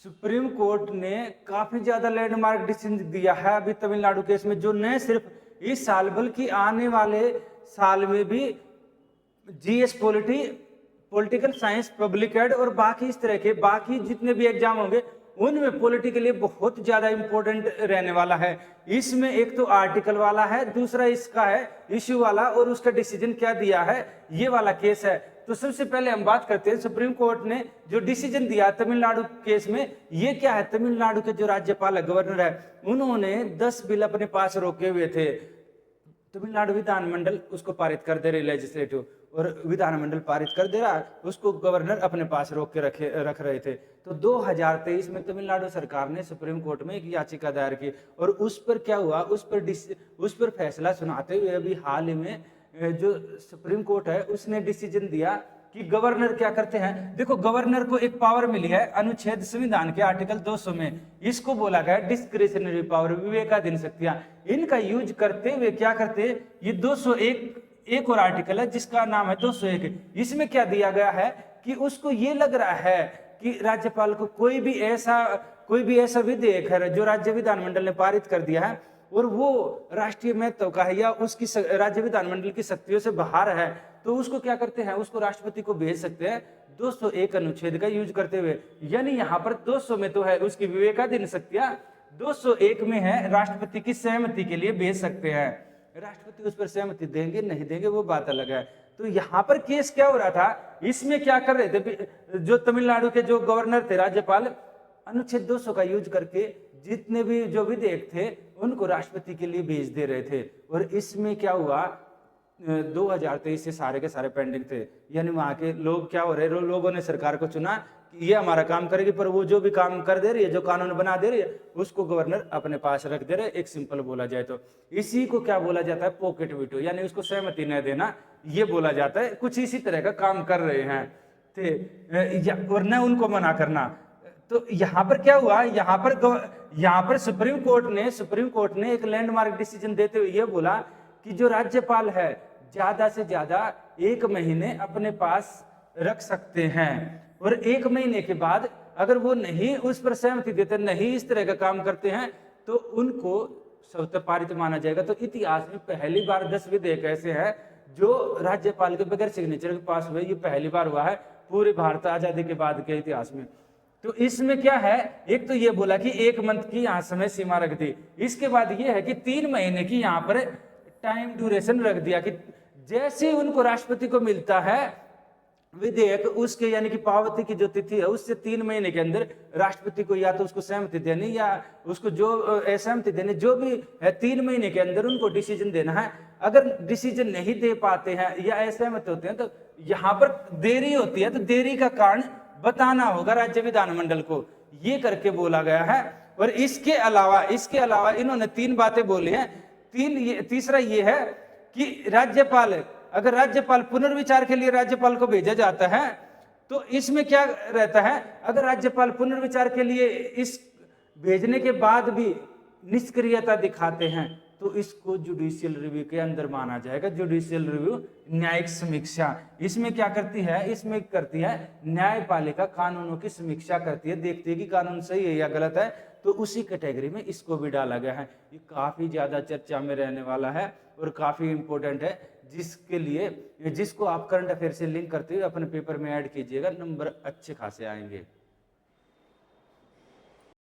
Supreme court ने काफी ज्यादा लैंडमार्क डिसीजन दिया है अभी तमिलनाडु केस में, जो न सिर्फ इस साल बल्कि आने वाले साल में भी GS political science, public ad और बाकी इस तरह के बाकी जितने भी एग्जाम होंगे उनमें पॉलिटी के लिए बहुत ज्यादा इंपॉर्टेंट रहने वाला है। इसमें एक तो आर्टिकल वाला है, दूसरा इसका है इश्यू वाला, और उसका डिसीजन क्या दिया है ये वाला केस है। तो सबसे पहले हम बात करते हैं सुप्रीम कोर्ट ने जो डिसीजन दिया तमिलनाडु केस में, ये क्या है। तमिलनाडु के जो राज्यपाल है, गवर्नर है, उन्होंने 10 बिल अपने पास रोके हुए थे। तमिलनाडु विधानमंडल उसको पारित कर दे रही, लेजिस्लेटिव, और विधानमंडल पारित कर दे रहा, उसको गवर्नर अपने पास रोक के रख रहे थे। तो 2023 में तमिलनाडु सरकार ने सुप्रीम कोर्ट में एक याचिका दायर की, और उस पर क्या हुआ, उस पर फैसला सुनाते हुए अभी हाल ही में जो सुप्रीम कोर्ट है उसने डिसीजन दिया कि गवर्नर क्या करते हैं। देखो, गवर्नर को एक पावर मिली है अनुच्छेद संविधान के आर्टिकल 200 में, इसको बोला गया डिस्क्रिशनरी पावर, विवेकाधीन शक्तियां। इनका यूज करते हुए क्या करते, ये 201 एक और आर्टिकल है जिसका नाम है 201। इसमें क्या दिया गया है कि उसको ये लग रहा है कि राज्यपाल को कोई भी ऐसा विधेयक है जो राज्य विधानमंडल ने पारित कर दिया है और वो राष्ट्रीय महत्व का है या उसकी राज्य विधानमंडल की शक्तियों से बाहर है, तो उसको क्या करते हैं, उसको राष्ट्रपति को भेज सकते हैं 201 अनुच्छेद का यूज करते हुए। यानी यहाँ पर 200 में तो है उसकी विवेकाधीन शक्तियां, 201 में है राष्ट्रपति की सहमति के लिए भेज सकते हैं। राष्ट्रपति उस पर सहमति देंगे नहीं देंगे वो बात अलग है। तो यहाँ पर केस क्या हो रहा था, इसमें क्या कर रहे थे जो तमिलनाडु के जो गवर्नर थे, राज्यपाल, अनुच्छेद 200 का यूज करके जितने भी जो विधेयक थे उनको राष्ट्रपति के लिए भेज दे रहे थे। और इसमें क्या हुआ, 2023 से सारे के सारे पेंडिंग थे। यानी वहां के लोग क्या हो रहे, लोगों ने सरकार को चुना कि ये हमारा काम करेगी, पर वो जो भी काम कर दे रही है, जो कानून बना दे रही है, उसको गवर्नर अपने पास रख दे रहे। एक सिंपल बोला जाए तो इसी को क्या बोला जाता है, पॉकेट वीटो, यानी उसको सहमति न देना, ये बोला जाता है। कुछ इसी तरह का काम कर रहे हैं थे, और न उनको मना करना। तो यहाँ पर क्या हुआ, यहाँ पर सुप्रीम कोर्ट ने एक लैंडमार्क डिसीजन देते हुए ये बोला कि जो राज्यपाल है ज्यादा से ज्यादा 1 महीने अपने पास रख सकते हैं, और 1 महीने के बाद अगर वो नहीं उस पर सहमति देते, नहीं इस तरह का काम करते हैं, तो उनको स्वतः पारित माना जाएगा। तो इतिहास में पहली बार 10 विधेयक ऐसे हैं जो राज्यपाल के बगैर सिग्नेचर के पास हुए, ये पहली बार हुआ है पूरे भारत आजादी के बाद के इतिहास में। तो इसमें क्या है, एक तो ये बोला कि 1 मंथ की यहाँ समय सीमा रख दी, इसके बाद ये है कि 3 महीने की यहाँ पर टाइम ड्यूरेशन रख दिया कि जैसे उनको राष्ट्रपति को मिलता है विधेयक, उसके यानी कि पावती की जो तिथि है उससे 3 महीने के अंदर राष्ट्रपति को या तो उसको सहमति देनी या उसको जो असहमति देनी, जो भी है 3 महीने के अंदर उनको डिसीजन देना है। अगर डिसीजन नहीं दे पाते हैं या असहमत होते हैं तो यहाँ पर देरी होती है, तो देरी का कारण बताना होगा राज्य विधानमंडल को, ये करके बोला गया है। और इसके अलावा इन्होंने 3 बातें बोली हैं। तीसरा ये है कि अगर राज्यपाल पुनर्विचार के लिए राज्यपाल को भेजा जाता है तो इसमें क्या रहता है, अगर राज्यपाल पुनर्विचार के लिए इस भेजने के बाद भी निष्क्रियता दिखाते हैं तो इसको जुडिशियल रिव्यू के अंदर माना जाएगा। जुडिशियल रिव्यू न्यायिक समीक्षा, इसमें क्या करती है, इसमें करती है न्यायपालिका कानूनों की समीक्षा करती है, देखती है कि कानून सही है या गलत है, तो उसी कैटेगरी में इसको भी डाला गया है। ये काफी ज्यादा चर्चा में रहने वाला है और काफी इंपॉर्टेंट है, जिसको आप करंट अफेयर से लिंक करते हुए अपने पेपर में ऐड कीजिएगा, नंबर अच्छे खासे आएंगे।